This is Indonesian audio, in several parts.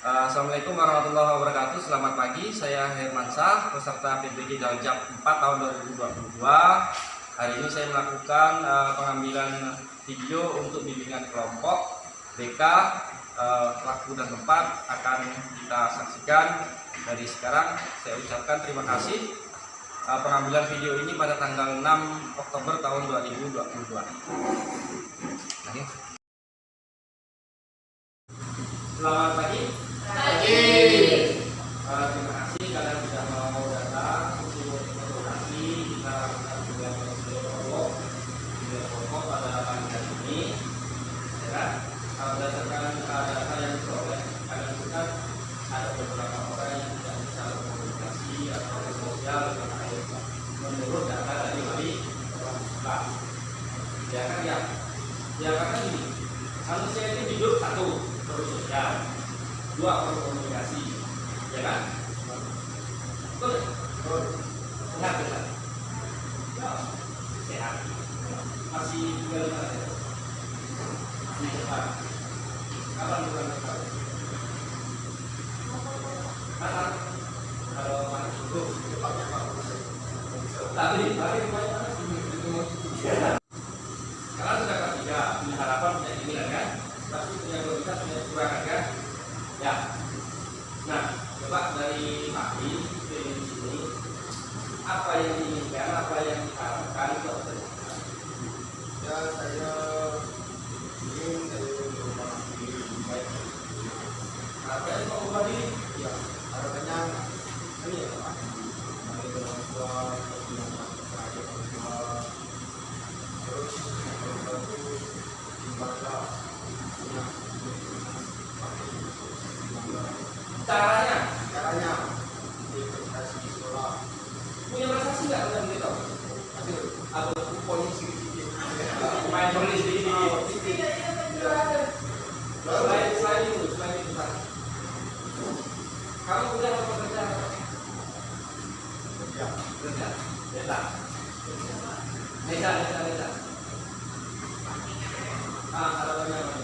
Assalamualaikum warahmatullahi wabarakatuh. Selamat pagi, saya Hermansyah, peserta PPG Daljab 4 tahun 2022. Hari ini saya melakukan pengambilan video untuk bimbingan kelompok BK. Waktu dan tempat akan kita saksikan. Dari sekarang saya ucapkan terima kasih. Pengambilan video ini pada tanggal 6 Oktober tahun 2022. Selamat pagi. Terima kasih kalian sudah mau datang untuk informasi kita lakukan kelompok pada pagi hari ini. Ya, berdasarkan data yang diperoleh, kalian juga ada beberapa orang yang tidak bisa berkomunikasi atau sosial dengan baik menurut data dari wali kelas. Ya kan ya, karena ini manusia itu hidup satu bersosial, dua berkomunikasi, ya kan? Betul. Sehat ya? Sehat. Masih tinggal di mana? Di depan. Kapan bukan depan? Kapan? Kalau masih itu cepatnya apa? Tapi kemana? Sekarang sudah kelas 3, punya harapan punya keinginan kan? Tapi punya kualitas punya kekurangan kan? Ya. Nah, coba dari Maki di sini apa yang diinginkan, apa yang diharapkan itu apa? Ya, saya ingin dari rumah ini baik. Harapannya mau ubah diri? Ya, harapannya ini ya Pak. Dari orang tua, terus dibaca caranya investasi di sekolah. Punya prestasi nggak udah gitu? Atau polisi main polisi selain itu kamu udah apa kerja? Ya, Beda. Harapannya apa?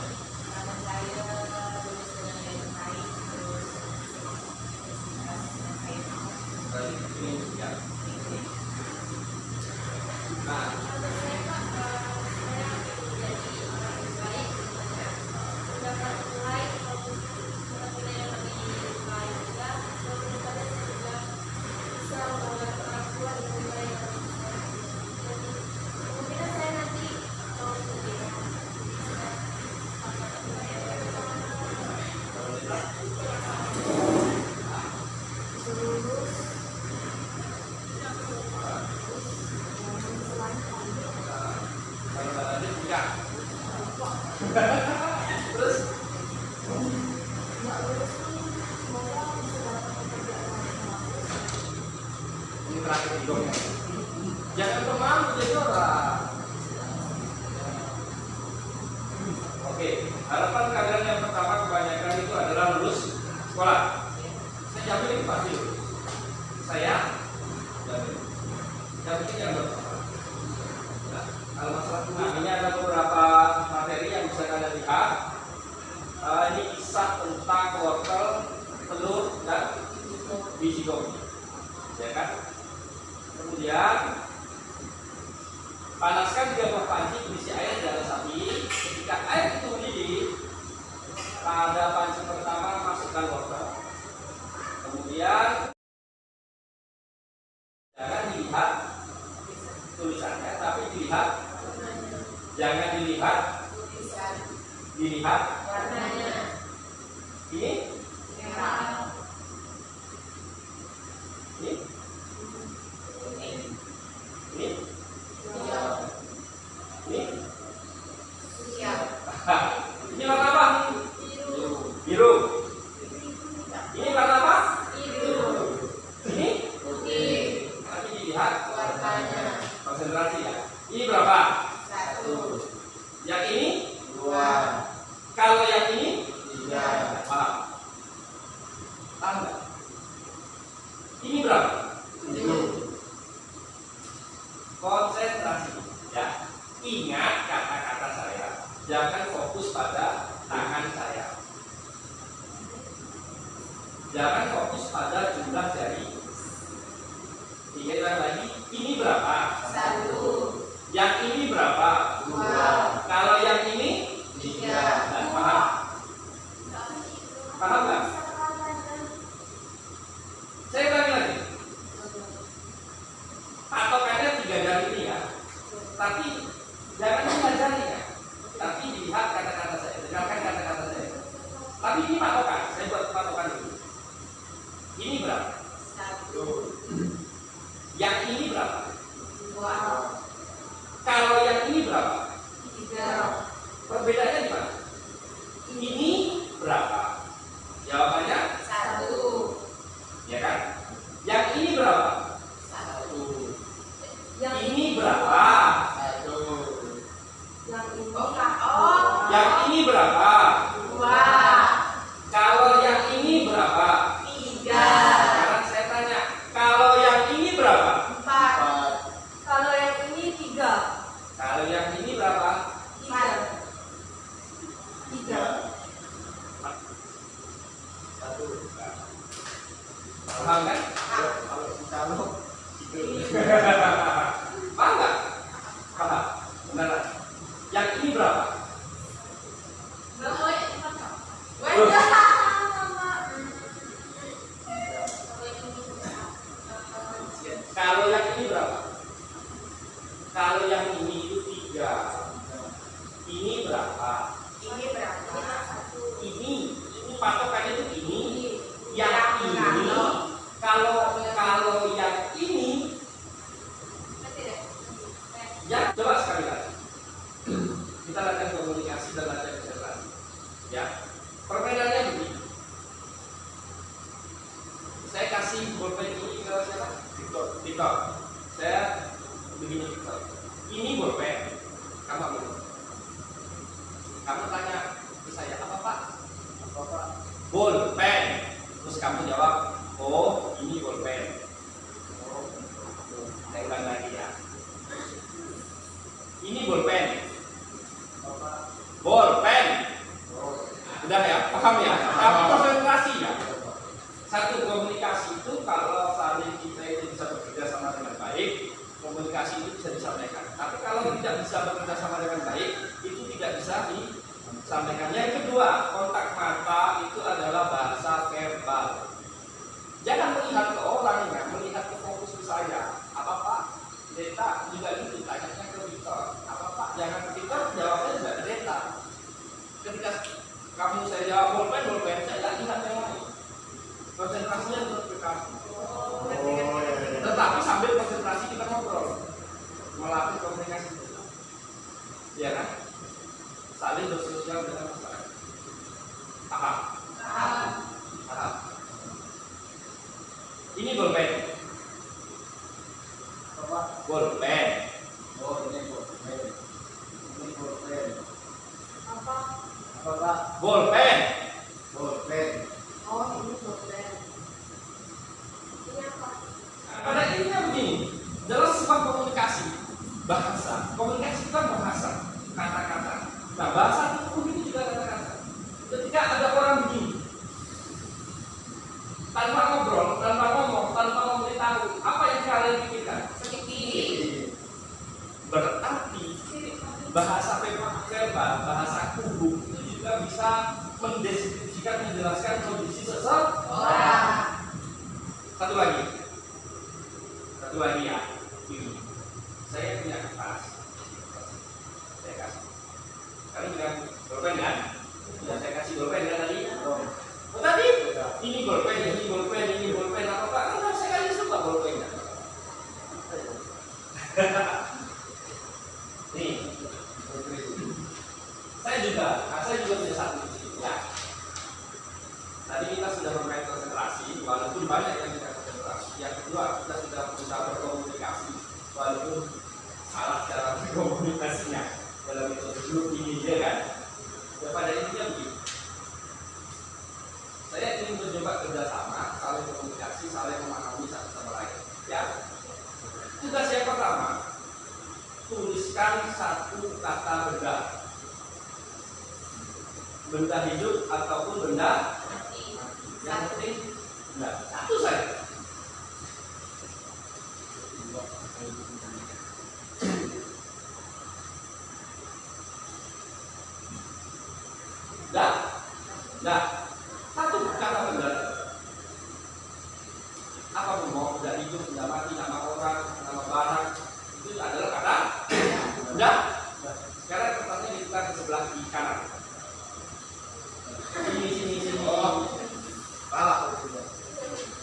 Terus ini terakhir hidupnya. Jangan pemalu jadi orang. Oke, harapan kalian yang pertama kebanyakan itu adalah lulus sekolah. Saya jamin itu pasti lulus. Saya jamin yang pertama. Kalau masalah ini ada beberapa materi yang bisa kalian lihat. Ini kisah tentang wortel, telur, dan biji kopi, ya kan? Kemudian panaskan 3 buah panci berisi air di dalam sapi. Ketika air itu mendidih, pada panci pertama masukkan wortel. Kemudian jangan dilihat tulisannya, tapi jangan dilihat warnanya. Ini merah. Ini ini warna apa? Biru. Ini warna apa? Biru. Ini putih. Tapi dilihat warnanya. Konsentrasi ya. Ini berapa? 1. Yang ini 2. Kalau yang ini 3. Paham? Paham nggak? Ini berapa? 7. Konsentrasi ya. Ingat kata-kata saya. Jangan fokus pada tangan saya. Jangan fokus pada jumlah jari. Ingat lagi, ini berapa? 1, Yang ini berapa? 2, Kalau yang ini 3. nah, paham? Paham nggak? Saya ulangi lagi. Patokannya 3 jari ini ya. Tapi jangan mengajari ya. Tapi dilihat kata-kata saya, dengarkan kata-kata saya. Tapi ini patokan, saya buat patokan dulu. Ini berapa? 1, Yang ini berapa? 2, Kalau yang ini berapa? 3, Perbedaannya di mana? Ini berapa? Jawabannya 1, ya kan? Yang ini berapa? 1. Ini berapa? Yang ini oh, Yang ini berapa? 2, Kalau yang ini berapa? 3, Sekarang saya tanya, kalau yang ini berapa? 4. Kalau yang ini 3, Kalau yang ini berapa? 3. Paham kan? Kalau dicalok gitu. Paham nggak? Paham? Beneran? Yang ini berapa? Kalau yang ini berapa? Kalau yang ini itu 3. Ini berapa? Ini berapa? Ini patokannya itu ini. Yang Yang ini kalau yang ini ya coba sekali lagi kita latihan komunikasi dan latihan konsentrasi ya. Perbedaannya begini, saya kasih bolpen ini ke siapa? Victor. Saya begini Victor, ini bolpen, kamu ambil. Kamu tanya ke saya, apa Pak? Bolpen. Terus kamu jawab, oh ini bolpen. Saya ulang lagi ya. Ini bolpen. Bolpen. Udah ya, paham ya? Tapi konsentrasi ya. Satu, komunikasi itu kalau saling kita itu bisa bekerja sama dengan baik, komunikasi itu bisa disampaikan. Tapi kalau tidak bisa bekerja sama dengan baik, itu tidak bisa disampaikan. Yang kedua, kontak mata itu adalah bahasa verbal. Jangan melihat ke orang ya, melihat ke fokus ke saya. Apa Pak? Deta juga gitu, tanyanya ke Victor. Apa Pak? Jangan ke Victor, jawabnya juga ke Deta. Ketika kamu saya jawab bolpen, saya tidak lihat yang lain. Konsentrasinya terus ke kamu. Tetapi sambil konsentrasi kita ngobrol, melatih komunikasi. Iya kan? Saling bersosial dengan masyarakat. Paham? Paham. Ini bolpen. Bolpen. Oh, ini bolpen. Ini bolpen. Apa? Apa Pak? Bolpen. Bolpen. Oh, ini bolpen. Ini apa? Pada intinya begini, dalam sebuah komunikasi, bahasa, komunikasi itu kan bahasa, kata-kata. Nah, bahasa itu juga kata-kata. Ketika ada orang begini, tanpa ngobrol, tanpa ngomong, tanpa memberitahu, apa yang kalian pikirkan? Sedikit. Berarti bahasa verbal, bahasa tubuh itu juga bisa mendeskripsikan, menjelaskan kondisi seseorang. Satu lagi ya. Ini. Saya punya kertas. Saya kasih. Kalian bilang bolpen kan? Sudah saya kasih bolpen kan tadi? Oh tadi? Ini bolpen, apa Pak? Enggak, saya kasih suka bolpennya. Nih, saya juga punya satu ya. Tadi kita sudah bermain konsentrasi, walaupun banyak yang kita konsentrasi. Yang kedua, kita sudah berusaha berkomunikasi, walaupun salah cara berkomunikasinya dalam metode grup ini, ya kan? Ya, pada intinya begini. Saya ingin mencoba kerjasama, saling komunikasi, saling memahami satu sama lain. Ya, tugas yang pertama, tuliskan satu kata benda hidup ataupun benda yang penting Nah, satu kata benar. Apa mau benda hidup, benda mati, nama orang, nama barang, itu adalah kata benar. Sekarang kertasnya ditukar ke sebelah kiri kanan. Sini. Oh, salah.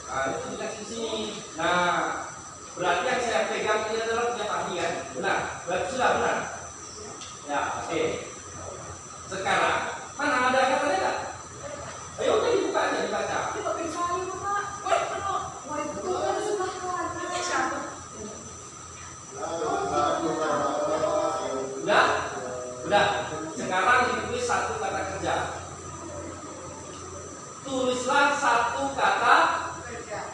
Nah, itu dikasih sini. Nah, berarti yang saya pegang ini adalah punya Fahmi kan? Benar. Berarti sudah benar. Ya, oke. Sekarang mana ada katanya nggak? Ayo udah dibuka aja dibaca. Tidak bisa ini Pak. Woi, penuh. Woi, itu kan sebelah kanan. Ini siapa? Udah? Udah. Sekarang ditulis satu kata kerja. Tulislah satu kata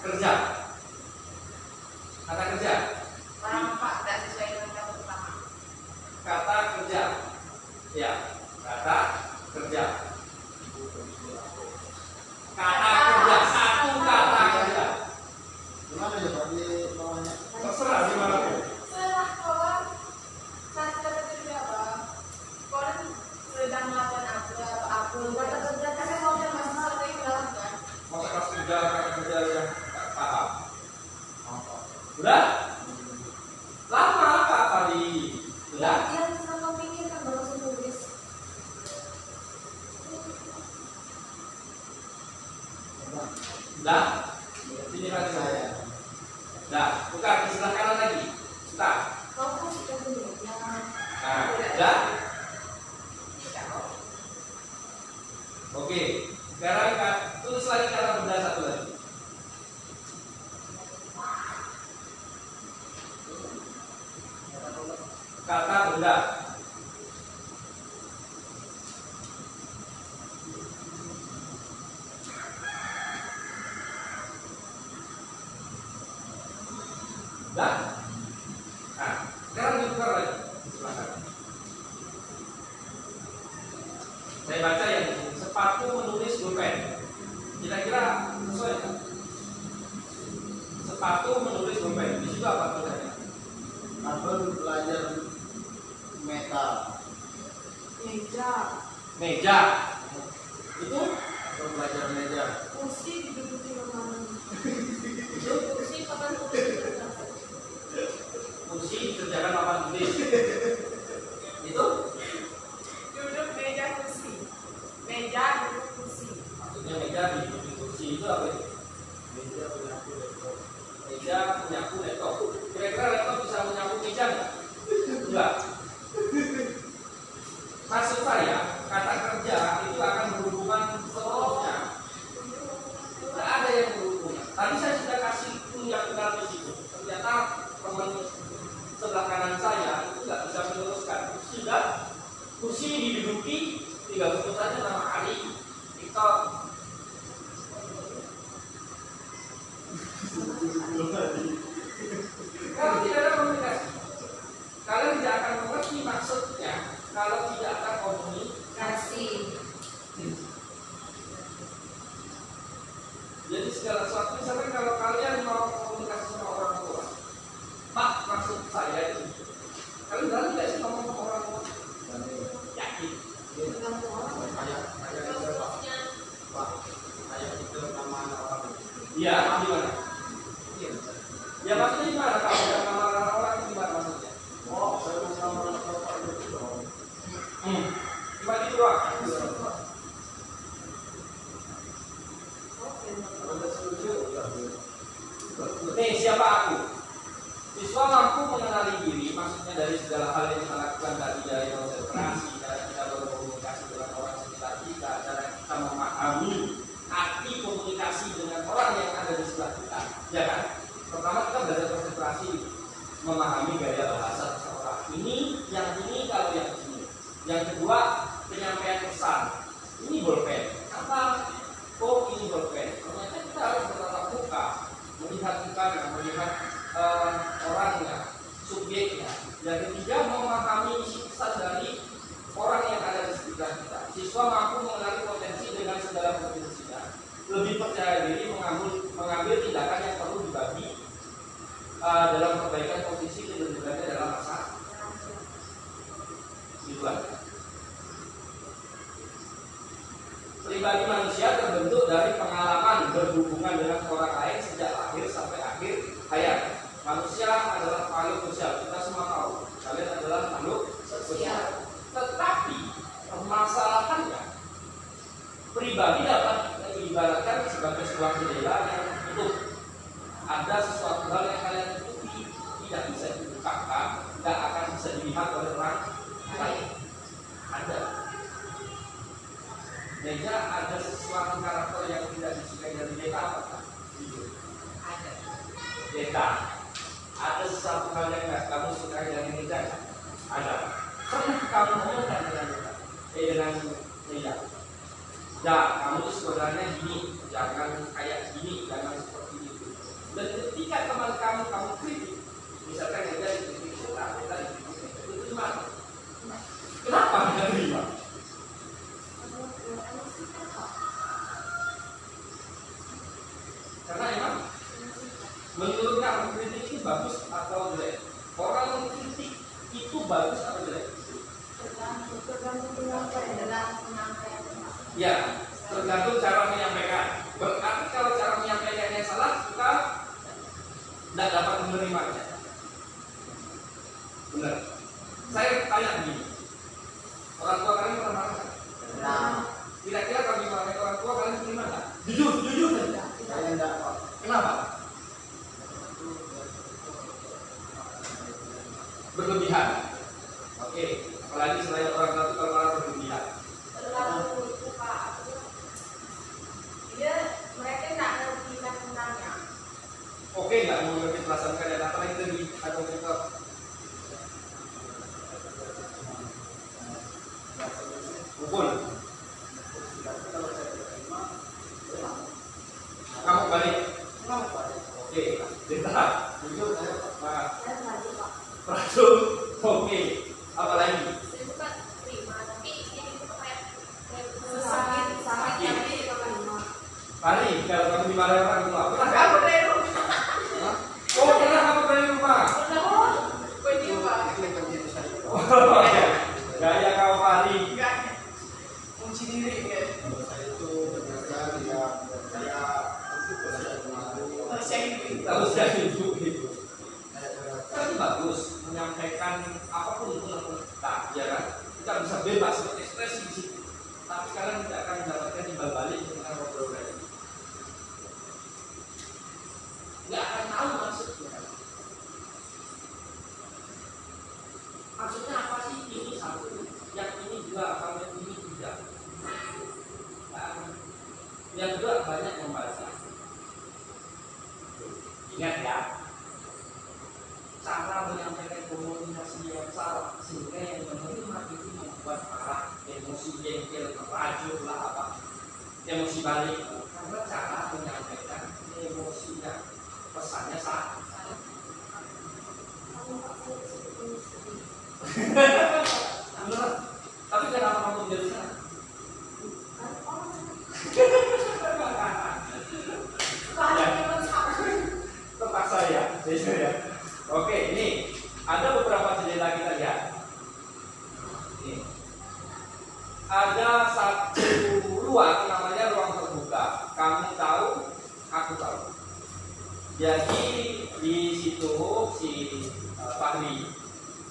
kerja. Kata kerja. Nampak tidak sesuai dengan kata pertama. Kata kerja. Ya, kata kerja. Kata kerja, satu kata kerja. Gimana ya Pak di bawahnya? Terserah gimana pun. Setelah kawan saat kata kerja Bang, kawan sedang melakukan apa? Kata kerja kan mau yang masih satu yang melakukan. Masa kelas 3 kata kerja yang tak paham. Udah? Lama apa tadi? Udah? Yang sedang memikirkan baru langsung tulis. Udah? Sini lagi saya. Udah, buka di sebelah kanan lagi. Udah. Kau sudah dulu ya. Nah, udah? Oke. Sekarang tulis lagi kata benda satu lagi. Kata benda. Udah? Nah, sekarang ditukar lagi. Silakan. Saya baca yang ini. Sepatu menulis pulpen. Kira-kira sesuai nggak? Sepatu menulis pulpen. Di situ apa tulisannya? Abang belajar metal. Meja, Meja. Itu Abang belajar meja. kursi diduduki mana? itu Kursi kapan tulis? kursi dikerjakan papan tulis. Itu Duduk meja kursi. Meja duduk kursi. maksudnya meja di kursi itu apa itu? Meja penyapu laptop. Meja menyapu laptop. Kira-kira laptop bisa menyapu meja nggak? Enggak. Maksud saya kata kerja itu akan berhubungan seterusnya. Tidak ada yang berhubungan. Tadi saya sudah kasih clue yang benar di situ. Ternyata teman sebelah kanan saya itu nggak bisa meneruskan. Sudah kursi diduduki, tinggal sebut saja nama Ari, TikTok. Kalau tidak ada komunikasi, kalian tidak akan mengerti maksudnya. Kalau tidak ada komunikasi, jadi segala sesuatu. Misalkan kalau kalian mau komunikasi sama orang tua, Pak, maksud saya itu, kalian berani nggak sih ngomong sama orang tua? Yakin? Tergantung orang. Kayak itu Pak. Pak, kayak itu nama anak orang. Iya, gimana? Iya. Ya maksudnya gimana? Kalau udah nama orang itu gimana maksudnya? Oh, saya mau nama anak bapak itu dong. Cuma gitu doang. Anda setuju? Nih, siapa aku? Siswa mampu mengenali diri, maksudnya dari segala hal yang kita lakukan tadi, dari konsentrasi, cara kita berkomunikasi dengan orang sekitar kita, cara kita memahami arti komunikasi dengan orang yang ada di sebelah kita, ya kan? Pertama kita belajar konsentrasi, memahami gaya bahasa seseorang. Ini, kalau yang ini. Yang kedua, penyampaian pesan. Ini bolpen. Apa? Oh, ini bolpen. Ternyata kita harus bertatap muka, melihat mukanya, melihat orangnya, subjeknya. Yang ketiga, memahami isi pesan dari orang yang ada di sekitar kita. Siswa mampu mengenali potensi dengan segala potensinya. Lebih percaya diri mengambil tindakan yang perlu dibagi dalam perbaikan posisi kedudukannya dalam masa tujuan. Pribadi mandiri manusia terbentuk dari pengalaman berhubungan dengan orang lain sejak lahir sampai akhir hayat. Manusia adalah makhluk sosial. Kita semua tahu. Kalian adalah makhluk sosial. Tetapi permasalahannya, pribadi dapat diibaratkan sebagai sebuah jendela yang tutup. Ada sesuatu hal yang kalian tutupi, tidak bisa dibukakan, tidak akan bisa dilihat oleh orang lain. Ada. Meja ada sesuatu karakter yang tidak disukai dari Deta apa? Ada. Deta. Ada sesuatu hal yang tidak kamu sukai dari Meja? Ada. Pernah kamu ngomongkan dengan Deta? Dengan Meja? Ya, kamu itu sebenarnya gini, jangan kayak gini, jangan seperti itu. Dan ketika teman kamu kritik, misalkan Meja dikritik Deta, Deta dikritik, itu gimana? Kenapa tidak terima? Karena emang menurut kamu kritik itu bagus atau jelek? Orang mengkritik itu bagus atau jelek? Ya, tergantung cara menyampaikan. Berarti kalau cara menyampaikannya salah, kita tidak dapat menerimanya. Benar. Saya tanya begini, orang tua kalian pernah marah nggak? Kira-kira kalau dimarahin orang tua kalian terima nggak? Jujur saja. Saya enggak, Pak. Kenapa? Berlebihan. Oke, apalagi selain orang tua kalau marah berlebihan. Terlalu suka. Dia mereka nggak ngerti tentangnya. Oke, nggak mau ngerti perasaan kalian, apalagi tadi atau kita pukul. Kamu balik. Oke, Deta. Jujur saya, Pak. Prasul. Oke. Apa lagi? Pari, kalau kamu dimarahin orang tua, pernah kamu dari rumah? Oh, pernah kamu dari rumah? Ini kerja saya. Oh, gaya kau Pari. Kunci diri ya. Saya itu ternyata dia saya untuk belajar kemarin. Harus jadi itu. Kan bagus menyampaikan apapun itu kita, ya kan? Kita bisa bebas berekspresi di situ. Tapi kalian tidak akan mendapatkan timbal balik dengan ngobrol kayak ini. Nggak akan tahu maksudnya. Maksudnya apa sih? Ini satu, yang ini dua, kalau yang ini tidak. Yang kedua banyak membaca. Ingat ya, cara menyampaikan komunikasi yang salah sehingga yang menerima itu membuat marah, emosi jengkel, merajuk lah apa, emosi balik. Karena cara menyampaikan emosinya, pesannya salah. Benar. Tapi kenapa kamu menjadi sana? Terpaksa ya, ya. Oke, ini ada beberapa jendela kita lihat. Ini ada satu ruang namanya ruang terbuka. Kamu tahu, aku tahu. Jadi di situ si Fahri,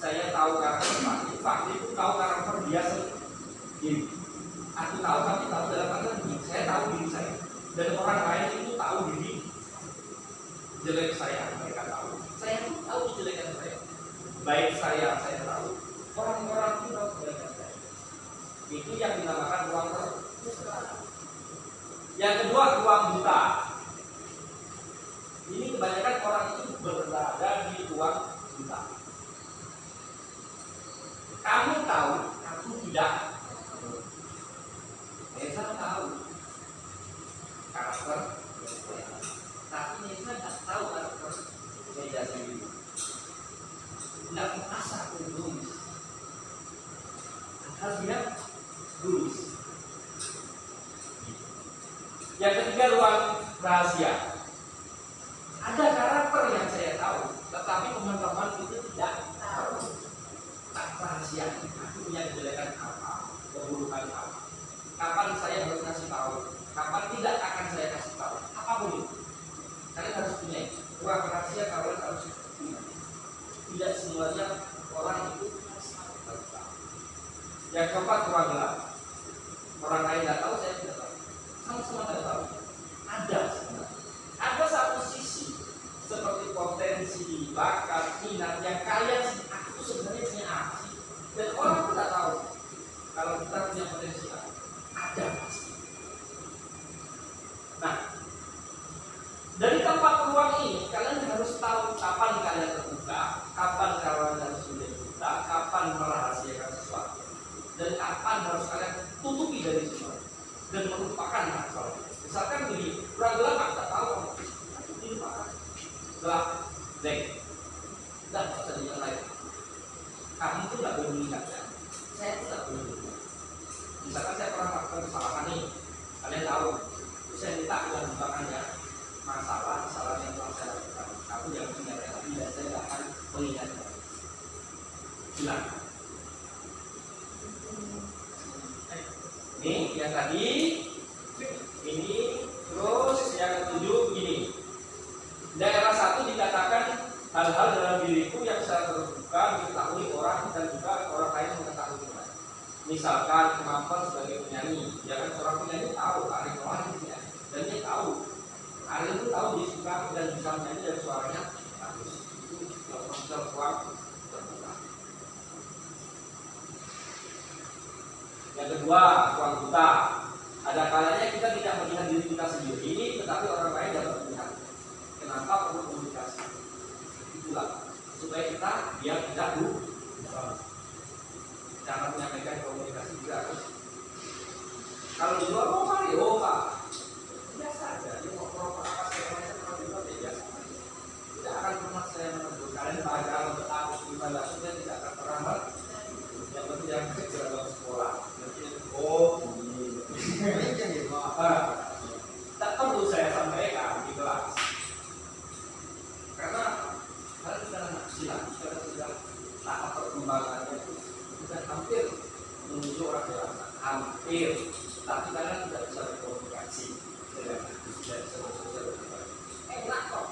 saya tahu karakter Fahri. Fahri itu tahu karakter dia sendiri. Aku tahu, tapi tahu dalam arti ini. Saya tahu diri saya. Dan orang lain itu tahu diri jelek saya, mereka tahu. Saya pun tahu kejelekan saya. Baik saya tahu. Orang-orang itu tahu kejelekan saya. Itu yang dinamakan ruang terbuka. Yang kedua, ruang buta. Ini kebanyakan orang itu berada di ruang buta. Kamu tahu, aku tidak. Nesa tahu karakter, tapi Nesa tidak tahu karakter Meja sendiri. Tidak merasa egois. Harus dia egois. Yang ketiga, ruang rahasia. Ada karakter yang saya tahu, tetapi teman-teman itu tidak tahu. Tak rahasia. Aku punya kejelekan apa, keburukan apa. Kapan saya harus ngasih tahu? nggak tahu. Ada sebenarnya. Ada satu sisi seperti potensi, bakat, minat yang kalian aku sebenarnya punya apa sih? Dan orang pun nggak tahu kalau kita punya potensi apa. Ada pasti. Nah, dari tempat peluang ini kalian harus tahu kapan kalian terbuka, kapan kalian harus menjadi, kapan merahasiakan sesuatu, dan kapan harus kalian tutupi dari semua dan melupakan masalah. Misalkan begini, kurang gelap aku tak tahu ini apa. Gelap, black, tidak bisa dinilai. Kamu tuh nggak boleh mengingatkan, saya tuh nggak boleh mengingat. Misalkan saya pernah melakukan kesalahan nih, kalian tahu, terus saya minta uang bukannya masalah yang telah saya lakukan. Aku yang ingat, tapi saya tidak akan mengingatkan. Bilang. Ini yang tadi, ini terus yang ketujuh begini. Daerah satu dikatakan hal-hal dalam diriku yang secara terbuka diketahui orang dan juga orang lain mengetahui. Misalkan kemampuan sebagai penyanyi, ya kan seorang penyanyi tahu Ari Noah ya, dan dia tahu Ari itu tahu dia suka dan bisa menyanyi dan suaranya bagus. Itu kalau ruang terbuka. Yang kedua, ruang buta. Ada kalanya kita tidak melihat diri kita sendiri, tetapi orang lain dapat melihat. Kenapa perlu komunikasi? Itulah supaya kita biar tidak lupa. Cara menyampaikan komunikasi juga harus. Kalau di luar mau mari, pak, biasa aja. Dia mau proper apa segala macam kalau di biasa. Tidak akan pernah saya menegur kalian pada untuk harus ibadah sudah tidak akan pernah. Yang penting yang segera dalam sekolah. Tak perlu saya sampaikan di kelas. Karena kalian sudah silat, sudah tahap perkembangannya itu sudah hampir menuju orang dewasa, hampir. Tapi kalian tidak bisa berkomunikasi dengan tidak bisa bersosialisasi. Enak kok.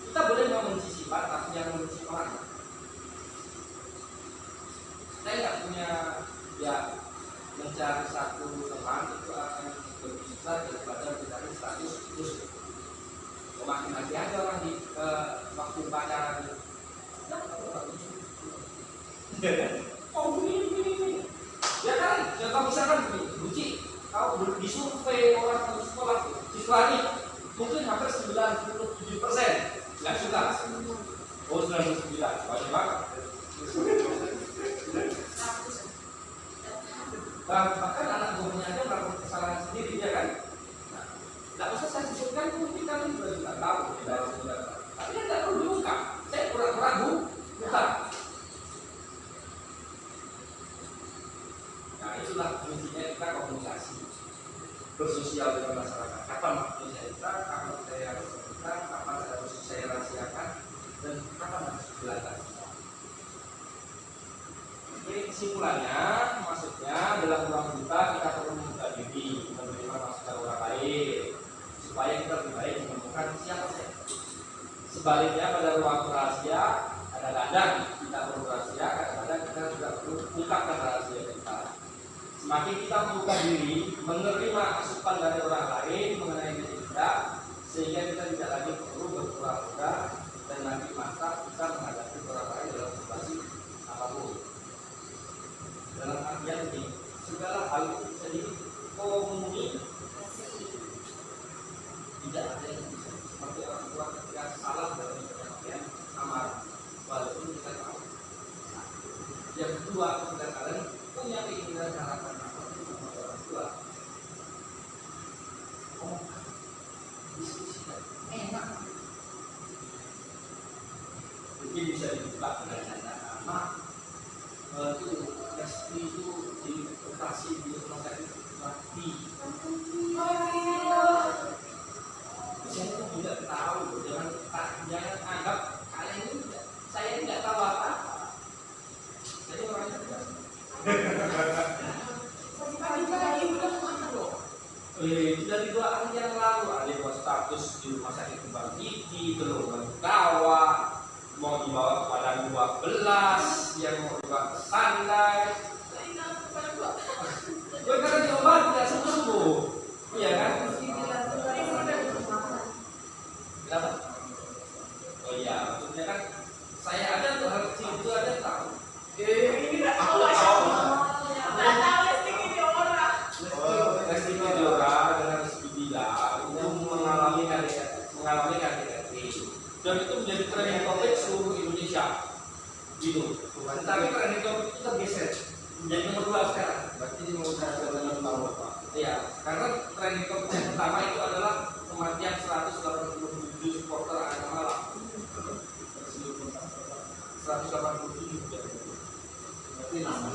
Kita boleh membenci sifat, tapi yang membenci orang. Saya nggak punya ya mencari satu teman itu akan lebih susah daripada mencari 100 terus. Maki-maki aja orang di waktu pacaran itu. Oh ini. Ya kan, contoh misalkan begini, Buci, kau disurvei orang satu sekolah, siswa ini mungkin hampir 97% nggak suka. Oh 99, banyak banget. Bahkan anak buahnya aja melakukan kesalahan sendiri, ya kan? Tidak usah saya sebutkan, mungkin kalian juga tahu. Tapi kan tidak perlu dibuka. Saya pura-pura buka. Nah itulah fungsinya kita komunikasi, bersosial dengan masyarakat. Kapan waktunya saya buka, kapan saya harus buka, kapan saya harus saya rahasiakan, dan kapan harus dijelaskan. Jadi kesimpulannya, maksudnya dalam ruang kita perlu membuka diri, menerima masukan orang lain, supaya kita lebih baik menemukan siapa saya. Sebaliknya pada ruang rahasia, kadang-kadang kita perlu rahasia, kadang-kadang kita juga perlu ungkapkan rahasia kita. Semakin kita membuka diri, menerima asupan dari orang lain mengenai diri kita, sehingga kita tidak lagi perlu berpura-pura dan lagi mata kita menghadapi orang lain dalam situasi apapun. Dalam artian ini, segala hal itu bisa dikomunikasi. Tidak ada yang bisa seperti orang tua ketika salah dalam penyampaian amar, walaupun kita tahu. Yang kedua, ketika kalian punya keinginan harapan apa sama orang tua, diskusikan enak. Mungkin bisa dibuka dengan cara itu istri itu di operasi di rumah sakit mati. Saya itu juga tahu, jangan anggap kalian ini saya ini nggak tahu apa. Saya orangnya tidak. Dari 2 hari yang lalu ada buat status di rumah sakit Kembang Gigi, belum Kawa, mau dibawa kepada 12 yang mau dibawa ke Sandai. Gue karena diobat tidak sembuh, iya kan? mengalami KDRT, dan itu menjadi trending topik seluruh Indonesia, gitu. Tetapi trending topik itu tergeser menjadi nomor 2 sekarang. Berarti ini mau saya dengan tahu Pak. Iya, karena trending topik yang pertama itu adalah kematian 187 supporter AS Malang. 187. Berarti nama.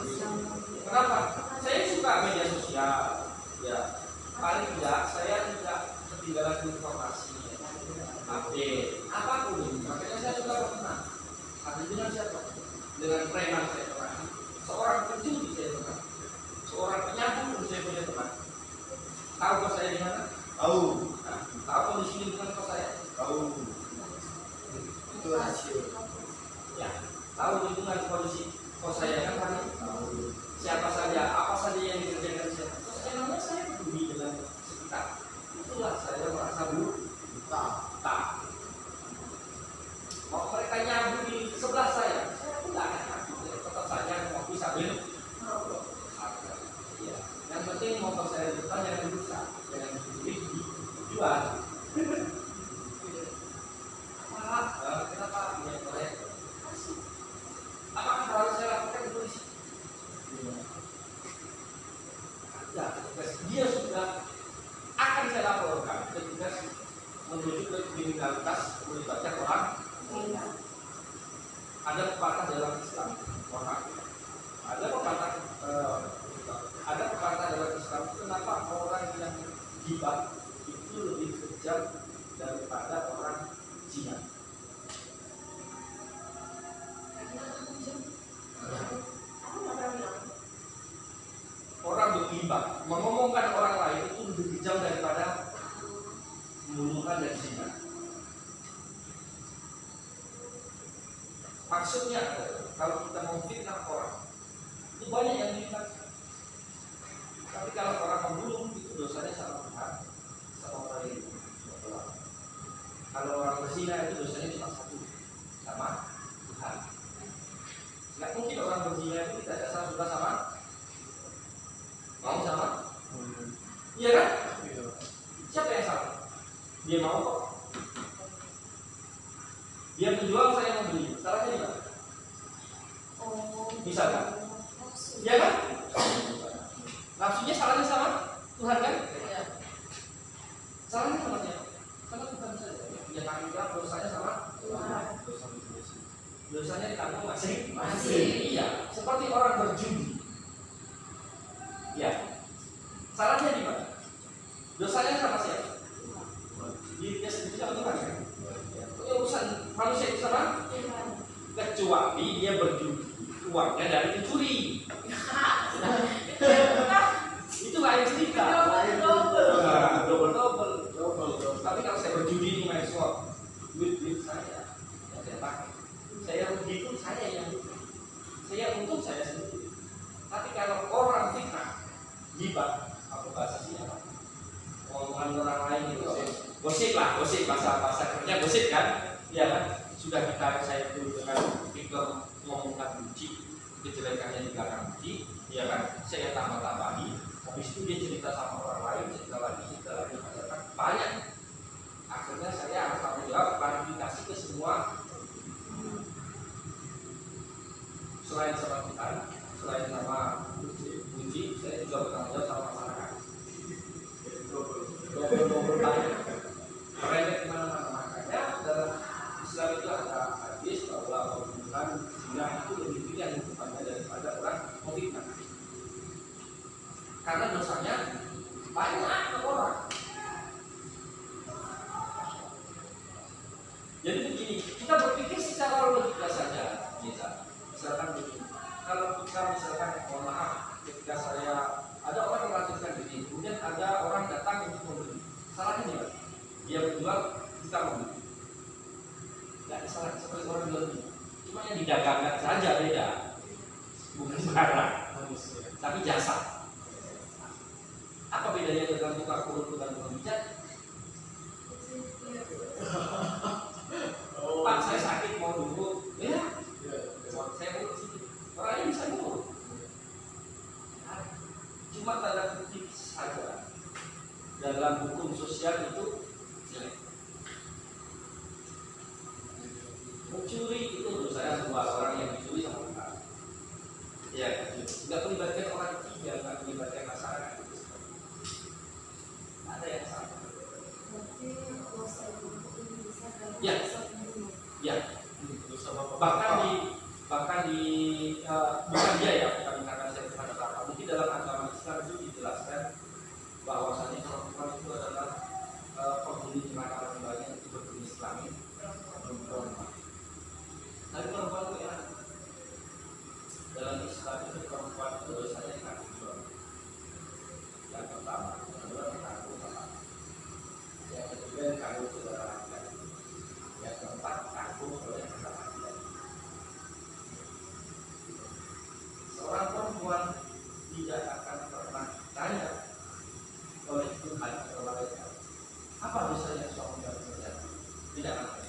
Kenapa? Saya suka media sosial. Ya, paling tidak saya tidak ketinggalan informasi, update, apapun. Makanya saya suka berteman. Ada dengan siapa? Dengan preman saya teman. Seorang penjudi saya teman. Seorang penyapu pun saya punya teman. Tahu kos saya di mana? Tahu. Nah, tahu kondisi lingkungan kos saya? Tahu. Itu rasio. Ya, tahu lingkungan kondisi kos saya kan hari? Tahu. Siapa saja, apa saja yang dikerjakan siapa. Terus emangnya saya peduli dengan sekitar. Itulah saya merasa Tak. tak. Mau mereka nyabu di sebelah saya pun tidak akan nyabu. Tetap saja ngopi sambil ngobrol. Ya. Yang penting motor saya di depan jangan rusak, jangan dijual. Kenapa? Ya, boleh. Apakah harus saya lakukan di polisi? Ya, dia sudah akan saya laporkan ketika menuju ke kriminalitas melibatkan orang. Ada pepatah dalam Islam, ada pepatah dalam Islam. Kenapa orang yang gibah itu lebih kejam daripada orang zina? Orang bergibah, mengomongkan orang lain itu lebih kejam daripada membunuhkan dan zina. Maksudnya, kalau kita mau fitnah orang, itu banyak yang dilibatkan. Tapi kalau orang membunuh, itu dosanya sama Tuhan, sama orang lain. Kalau orang berzina itu dosanya cuma satu, sama Tuhan. Nggak mungkin orang berzina itu tidak ada salah juga sama. Mau sama? Iya kan? Siapa yang salah? Dia mau kok. Dia menjual, saya membeli. Salahnya di mana? Misalkan, iya kan? Nafsunya salahnya sama Tuhan kan? Salahnya sama siapa? Sama Tuhan saja. Ya kami bilang dosanya sama Tuhan. Dosanya ditanggung masing-masing. Iya, seperti orang berjudi. Ya, salahnya di mana? Dosanya sama siapa? Dirinya sendiri sama Tuhan kan? Urusan manusia itu sama? Kecuali dia berjudi, uangnya dari pencuri. Itu lain cerita. Double. Tapi kalau saya berjudi ini main slot, duit saya, yang saya pakai. Saya rugi pun saya yang rugi. Saya untung saya sendiri. Tapi kalau orang fitnah, gibah, apa bahasa sih apa? Omongan orang lain itu gosip lah, gosip bahasa kerja gosip kan? Iya kan? Sudah saya itu dengan pikir ngomongkan buci, kejelekannya di belakang buci, ya kan? Saya tambah-tambahi. Habis itu dia cerita sama orang lain, cerita lagi, banyak. Akhirnya saya harus tanggung jawab klarifikasi ke semua. Selain sama Tuhan, selain sama puji, saya juga bertanggung jawab sama masyarakat. Double banyak. Mereka di mana-mana. Makanya dalam Islam itu ada hadis bahwa pembunuhan zina itu lebih ringan hukumannya daripada orang memfitnah. Karena dosanya banyak ke orang. Jadi begini, kita berpikir secara logika saja, misalkan begini. Kalau kita misalkan, mohon maaf, ketika saya ada orang melakukan ini, kemudian ada orang datang untuk membeli, salahnya dia, dia menjual, kita membeli. Tidak ada salah seperti orang jual ini. Cuma yang didagangkan saja beda, bukan barang, tapi jasa. Apa bedanya dengan tukang urut dengan tukang pijat? Pak, saya sakit mau dulu, ya, saya mau ke sini. Orangnya bisa dulu. Cuma tanda kutip saja. Dalam hukum sosial itu jelek. Ya, ya. Bahkan di bukan dia ya, bukan karena saya terhadap apa. Mungkin dalam agama Islam itu dijelaskan bahwasanya perempuan itu adalah penghuni neraka kembali yang itu berjenis kelamin perempuan. Tapi perempuan itu enak. Dalam Islam itu perempuan itu dosanya kaki dua. Yang pertama, yang kedua kaki utama. Yang ketiga kaki saudara laki-laki. Yang keempat kaki kalau yang laki-laki. Seorang perempuan tidak akan pernah ditanya oleh Tuhan atau malaikat apa dosanya suami dan istri. Tidak akan.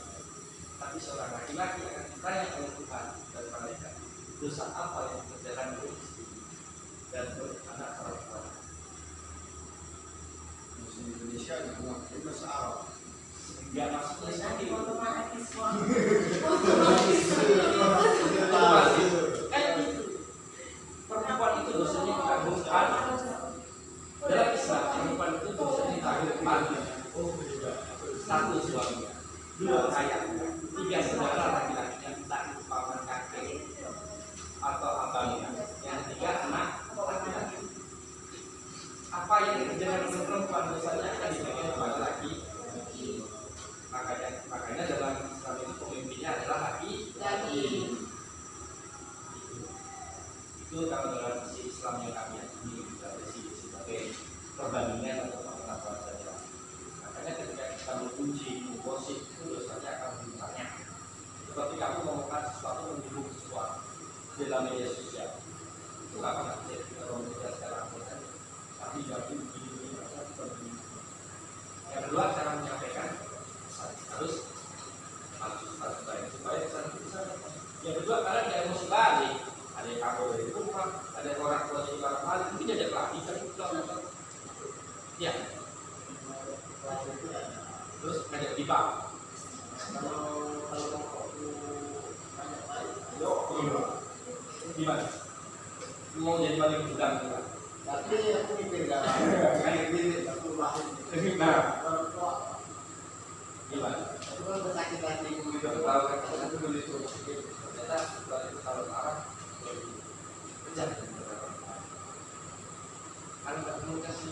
Tapi seorang laki-laki akan ditanya oleh Tuhan dan malaikat dosa apa yang dikerjakan oleh istri dan oleh anak perempuan. Muslim Indonesia yang mengaku bahasa Arab. Enggak maksudnya seperti itu. Otomatis Kayak gitu. Perempuan itu dosanya ditanggung Tuhan. Dalam Islam perempuan itu dosanya ditanggung Tuhan. Satu suaminya, dua ayahnya, tiga saudara laki-lakinya, entah itu paman kakek atau abangnya, yang tiga anak laki-laki. Apa yang dikerjakan oleh perempuan dosanya akan diberikan kepada laki. Makanya dalam Islam itu pemimpinnya adalah laki-laki. Itu kalau dalam sisi Islam yang kami yakini sebagai perbandingan atau pengetahuan saja. Makanya ketika kita menguji, mengosip, itu dosanya akan lebih banyak. Seperti kamu melakukan sesuatu, menyinggung sesuatu di dalam media sosial. Itu nggak pernah terjadi kalau media sekarang saja. Tapi jadi begini begini. Yang kedua, cara menyampaikan harus baik supaya bisa. Yang kedua, karena dia emosi balik. Ada yang kabur dari rumah, ada orang tua jadi orang balik, mungkin ada pelatih kan pulang. Ya. Terus ngajak tiba. Gimana? Mau jadi balik gudang juga. Tapi aku mikir gak kayak gini aku lahir. Nah, gimana? Aku kan bersakit hati gitu. Tahu kan aku dulu itu ternyata setelah itu kalau marah kerja kalau nggak komunikasi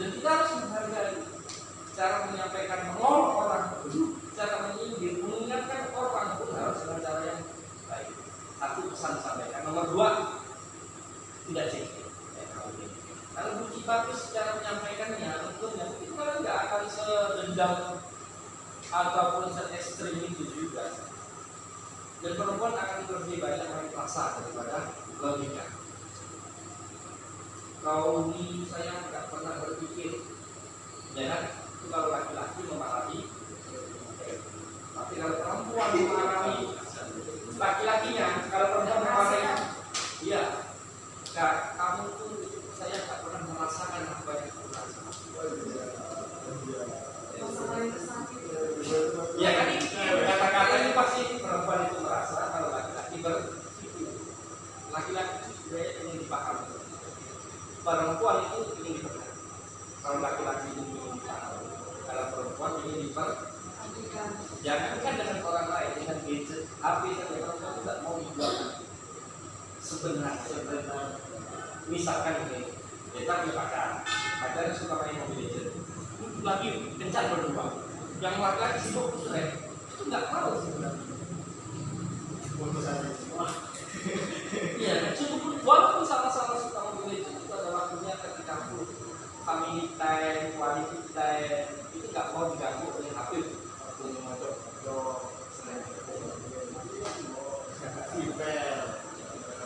dan kita harus menghargai cara menyampaikan menolak orang, cara menyindir, mengingatkan orang pun harus dengan cara yang baik. Satu, pesan sampaikan. Nomor dua, tidak cekik. Kalau bukti bagus cara menyampaikannya, tentunya itu kan nggak akan sedendam ataupun se-ekstrim itu juga. Dan perempuan akan lebih banyak main rasa daripada logika. Kalau ini saya nggak pernah berpikir, ya kan? Itu kalau laki-laki memarahi, tapi kalau perempuan memarahi laki-lakinya, kalau perempuan memarahi, iya, kamu tuh saya nggak pernah merasakan apa yang aku rasakan. Ya kan ini kata-kata ini pasti perempuan itu merasa kalau laki-laki berpikir. Laki-laki itu sebenarnya ingin dipahami. Perempuan itu ingin diperhatikan. Kalau laki-laki itu ingin dipahami, kalau perempuan ingin diperhatikan. Jangankan dengan orang lain, dengan gadget, HP saja perempuan tidak mau dibuat. Sebenarnya, misalkan ini, kita punya pacar suka main mobil gadget, lagi kencan berdua. Yang laki-laki sibuk itu nggak mau sebenarnya. Iya, cukup walaupun sama-sama suka mobil itu ada waktunya ketika family time, quality time itu nggak mau diganggu oleh HP.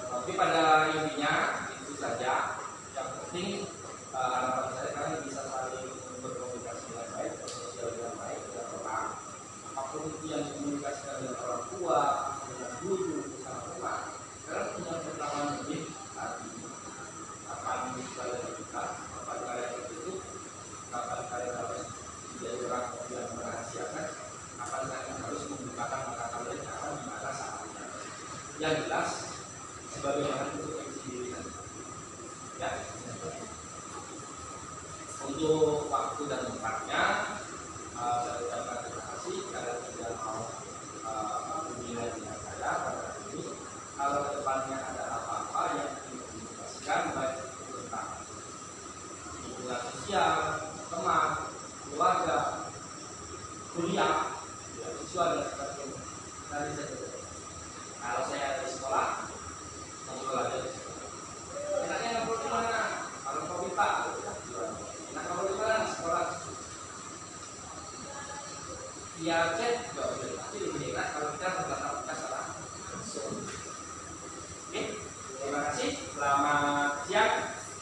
Tapi pada intinya itu saja. Yang penting harapan saya kalian bisa saling berkomunikasi dengan baik, bersosial dengan baik dengan orang. Apapun itu yang dikomunikasikan dengan orang tua, dengan guru, sama teman. Kalian punya pengetahuan lebih hati. Kapan kalian terbuka, kapan kalian tertutup, kapan kalian harus menjadi orang yang merahasiakan, kapan kalian harus membukakan mata kalian kapan di mana saatnya. Yang jelas sebagai bahan untuk diri ya. Untuk waktu dan tempatnya saya Tadi saya tutup. Kalau saya ada di sekolah, ngobrol aja di sekolah. Enaknya ngobrol di mana? Kalau kopi pak, enak ngobrol di mana? Sekolah. Via chat juga boleh, tapi lebih enak kalau kita bertatap muka secara langsung. Oke, terima kasih. Selamat